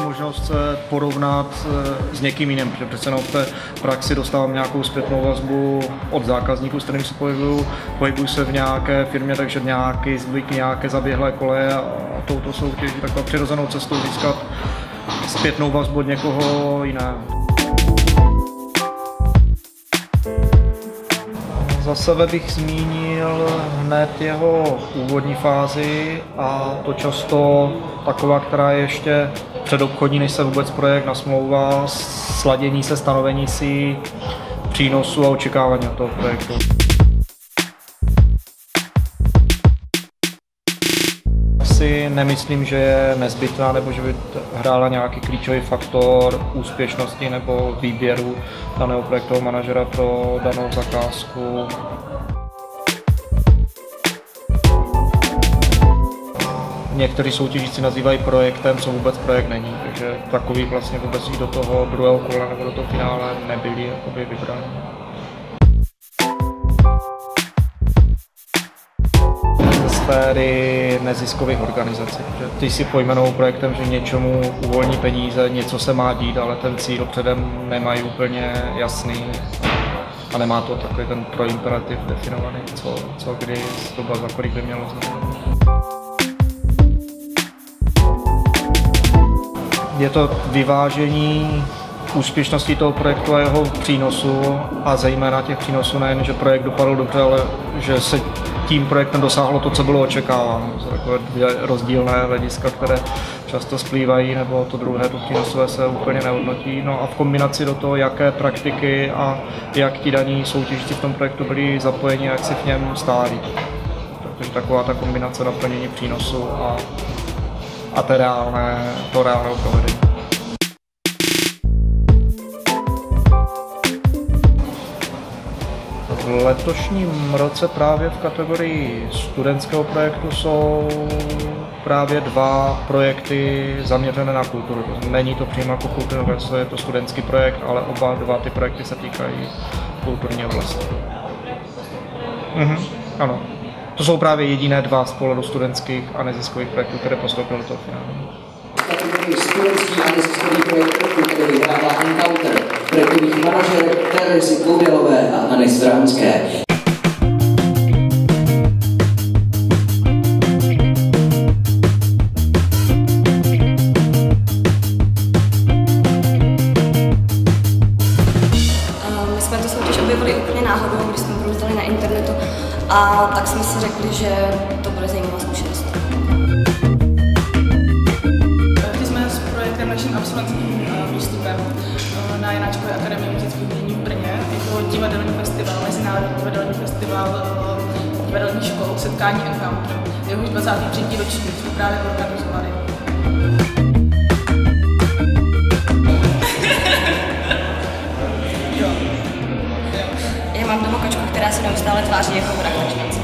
možnost se porovnat s někým jiným, protože přece jenom v té praxi dostávám nějakou zpětnou vazbu od zákazníků, s kterým se pohybuju se v nějaké firmě, takže nějaké zaběhlé koleje a touto soutěží takovou přirozenou cestou získat zpětnou vazbu od někoho jiného. Za sebe bych zmínil hned jeho úvodní fázi a to často taková, která je ještě předobchodní, než se vůbec projekt nasmlouvá, sladění se, stanovení si přínosu a očekávání od toho projektu. Si nemyslím, že je nezbytná nebo že by hrála nějaký klíčový faktor úspěšnosti nebo výběru daného projektového manažera pro danou zakázku. Někteří soutěžíci nazývají projektem, co vůbec projekt není, takže takový vlastně vůbec do toho druhého kola nebo do toho finále nebyli vybráni. Sféry neziskových organizací. Ty si pojmenou projektem, že něčemu uvolní peníze, něco se má dít, ale ten cíl předem nemají úplně jasný a nemá to takový ten proimperativ definovaný, co kdy, doba, za kolik by mělo znamenat. Je to vyvážení úspěšnosti toho projektu a jeho přínosu a zejména těch přínosů nejen, že projekt dopadl dobře, ale že se tím projektem dosáhlo to, co bylo očekáváno. To jsou takové dvě rozdílné hlediska, které často splývají, nebo to druhé, to přínosové se úplně nehodnotí. No a v kombinaci do toho, jaké praktiky a jak ti daní soutěžící v tom projektu byli zapojeni, jak si v něm stáli. Takže taková ta kombinace naplnění přínosu a to reálného provedení. V letošním roce právě v kategorii studentského projektu jsou právě dva projekty zaměřené na kulturu. Není to přímo jako kulturní, je to studentský projekt, ale oba dva ty projekty se týkají kulturní oblasti. Ano. To jsou právě jediné dva z pohledu studentských a neziskových projektů, které postoupily do toho finále. Studentský a neziskový projekt, který vydává Encounter, projektových manažerek Terezy Koudelové a Anny Svrámské. My jsme tu soutěž objevili úplně náhodou, když jsme brouzdali na internetu a tak jsme si řekli, že to bude zajímavá zkušenost. Naším absolventským výstupem na Janáčkové akademii muzických umění v Brně. Je to divadelní festival, mezinárodní divadelní festival divadelních škol, setkání Encounter. Je už 23. ročník, jsme právě organizovali. Já mám doma kočku, která se neustále tváří jako vrah na čmence.